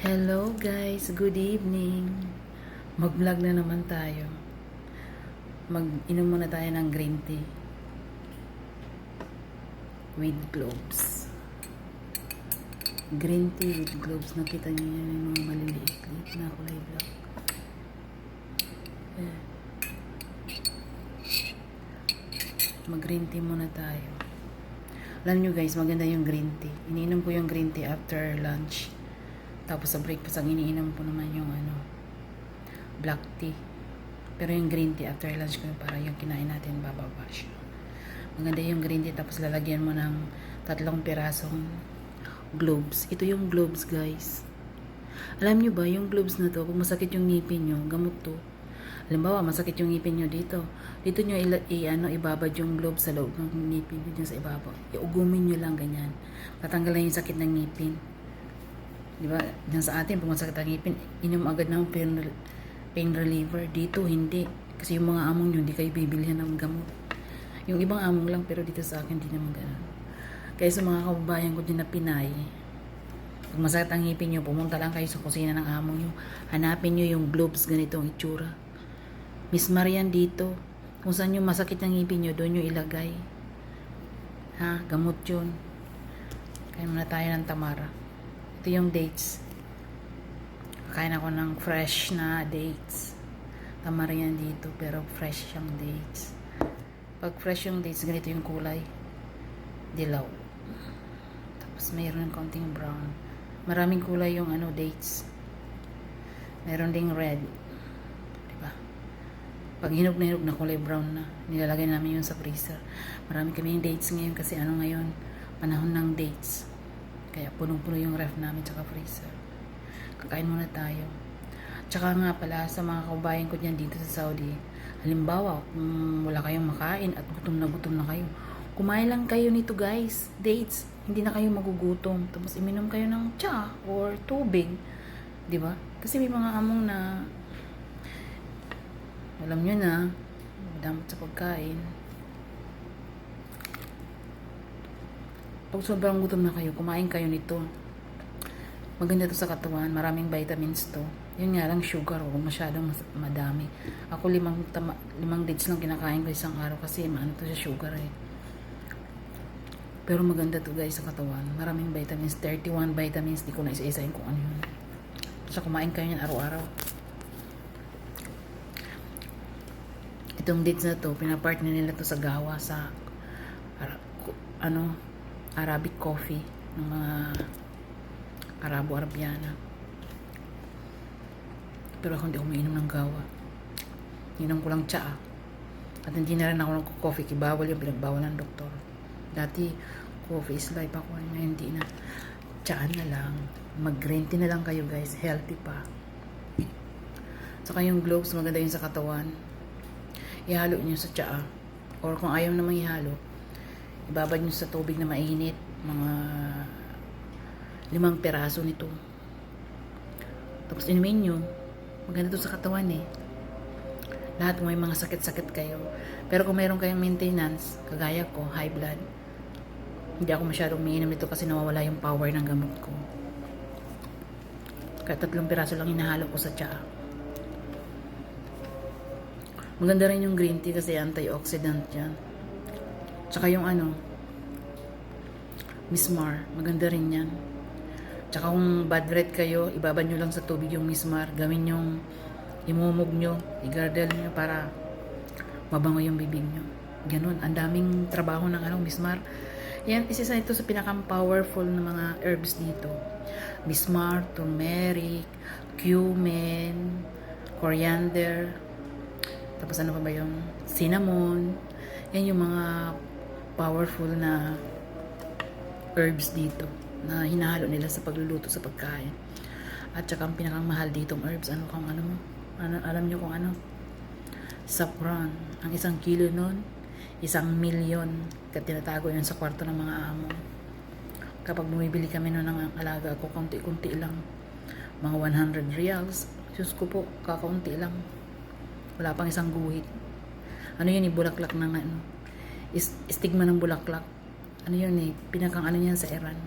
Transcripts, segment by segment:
Hello guys, good evening. Mag-vlog na naman tayo. Mag-inom muna tayo ng green tea with cloves. Green tea with cloves. Nakita niyo yan yung mga maliliit na kulay black. Mag-green tea muna tayo. Alam nyo guys, maganda yung green tea. Iniinom ko yung green tea after lunch. Tapos sa breakfast, ang iniinom ko naman yung black tea. Pero yung green tea after lunch ko, para yung kinain natin, bababa siya. Maganda yung green tea, tapos lalagyan mo ng 3 pirasong globes. Ito yung globes guys. Alam nyo ba, yung globes na to, kung masakit yung ngipin nyo, gamot to. Halimbawa, masakit yung ngipin nyo dito. Dito nyo ibabad yung globe sa loob ng ngipin nyo dyan sa ibabaw. Iugumin nyo lang ganyan. Tatanggalan yung sakit ng ngipin. Diba? Diyan sa atin, pag masakit ang ngipin, inom agad ng pain reliever. Dito, hindi. Kasi yung mga among nyo, hindi kayo bibilihan ng gamot. Yung ibang among lang, pero dito sa akin, hindi naman ganun. Kaya sa mga kababayan ko din na Pinay, pag masakit ang ngipin nyo, pumunta lang kayo sa kusina ng among nyo. Hanapin nyo yung globes, ganito ang itsura. Miss Marian dito. Kung saan yung masakit ang ngipin nyo, doon nyo ilagay. Ha? Gamot yun. Kaya muna tayo ng tamara. Ito yung dates. Kakain ako ng fresh na dates. Tamara yan dito, pero fresh yung dates. Pag fresh yung dates, ganito yung kulay. Dilaw. Tapos mayroon ng konting brown. Maraming kulay yung dates. Meron ding red. Pag hinog na kulay brown na, nilalagay namin yun sa freezer. Marami kami yung dates ngayon kasi ngayon, panahon ng dates. Kaya punong-puno yung ref namin tsaka freezer. Kakain muna tayo. Tsaka nga pala sa mga kababayan ko dyan dito sa Saudi, halimbawa, kung wala kayong makain at gutom na kayo, kumain lang kayo nito guys, dates. Hindi na kayo magugutom. Tapos iminom kayo ng tsa or tubig. Diba? Kasi may mga among na alam nyo na, damot sa pagkain. Pag sobrang gutom na kayo, kumain kayo nito. Maganda to sa katawan, maraming vitamins to. Yun nga lang, sugar, huwag masyadong madami. Ako 5 dates lang kinakain ko isang araw kasi maano to sa sugar eh. Pero maganda to guys sa katawan. Maraming vitamins, 31 vitamins, di ko na isa-isahin kung ano yun. So kumain kayo yan araw-araw. Itong dates na to, pinapartner nila to sa gawa sa Arabic coffee ng mga Arabo-Arabiana. Pero ako hindi ako mainom ng gawa. Inom ko lang tsaa. At hindi na rin ako nagko-coffee. Bawal yung pinagbawal ng doktor. Dati, coffee is life ako. Ngayon hindi na. Tsaa na lang. Mag-green tea na lang kayo guys. Healthy pa. Saka yung gloves, maganda yun sa katawan. Ihalo nyo sa tsaa. Or kung ayaw namang ihalo, ibabad nyo sa tubig na mainit. Mga 5 peraso nito. Tapos inumin nyo. Maganda to sa katawan eh. Lahat may mga sakit-sakit kayo. Pero kung mayroon kayong maintenance, kagaya ko, high blood, hindi ako masyadong umiinom nito kasi nawawala yung power ng gamot ko. Kaya 3 peraso lang hinahalo ko sa tsaa. Maganda rin yung green tea kasi antioxidant yan. Tsaka yung Mismar, maganda rin yan. Tsaka kung bad breath kayo, ibabad nyo lang sa tubig yung Mismar. Gawin yung imumog nyo, i-gargle nyo para mabango yung bibig nyo. Ganun, ang daming trabaho ng Mismar. Yan, isa ito sa pinaka-powerful na mga herbs dito. Mismar, turmeric, cumin, coriander, tapos ano pa ba yung cinnamon. Yan yung mga powerful na herbs dito na hinahalo nila sa pagluluto sa pagkain. At saka ang pinakamahal ditong herbs, alam nyo kung ano? Saffron. Ang 1 kilo nun, 1,000,000. Kaya tinatago yun sa kwarto ng mga amo. Kapag bumibili kami nun ng alaga ko, konti-kunti lang. Mga 100 reals. Diyos ko po, kakaunti lang. Wala pang 1 guhit. Ano yun bulaklak ng stigma ng bulaklak. Ano yun pinakang niyan sa Iran.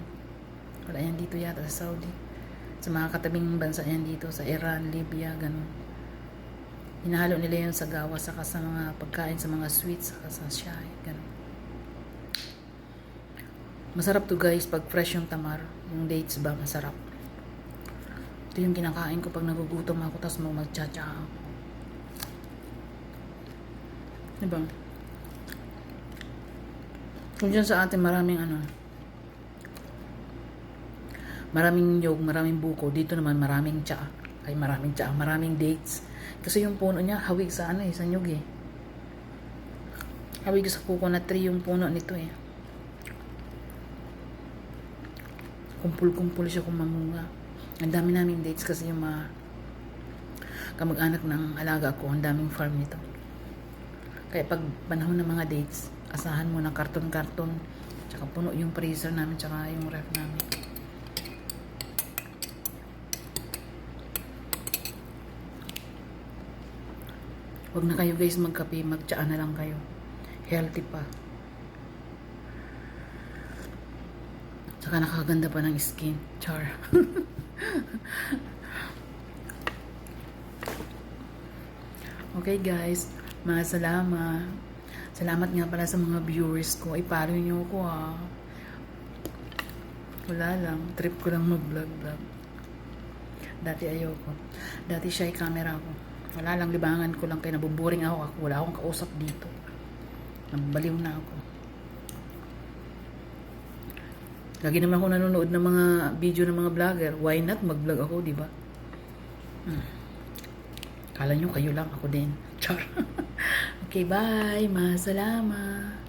Wala yan dito yata sa Saudi. Sa mga katabing bansa yan dito, sa Iran, Libya, ganun. Hinahalo nila yun sa gawa, saka sa mga pagkain, sa mga sweets, saka sa shy, ganun. Masarap to guys, pag fresh yung tamar. Yung dates ba, masarap. Ito yung kinakain ko pag nagugutom ako, tapos magtsatsa ako. Diba? Kung dyan sa atin maraming maraming nyog, maraming buko. Dito naman maraming tsaa. Ay maraming tsaa, maraming dates. Kasi yung puno niya, hawig sa sa nyog eh. Hawig sa coconut tree yung puno nito eh. Kumpul-kumpul siya kung mamunga. Ang dami naming dates kasi yung mga kamag-anak ng alaga ko, ang daming farm nito. Kaya pag panahon ng mga dates, asahan mo na karton-karton, tsaka puno yung freezer namin, tsaka yung ref namin. Huwag na kayo guys magkape, magtsaa na lang kayo. Healthy pa. Tsaka nakakaganda pa ng skin. Char. Okay guys, salamat. Salamat nga pala sa mga viewers ko. I-follow nyo ko ha. Wala lang. Trip ko lang mag-vlog-vlog. Dati ayoko. Dati shy camera ko. Wala lang, libangan ko lang. Kaya nabuboring ako. Wala akong kausap dito. Nabaliw na ako. Lagi naman ako nanonood ng mga video ng mga vlogger. Why not mag-vlog ako, di ba? Kala nyo kayo lang, ako din. Char. Okay, bye. Salamat.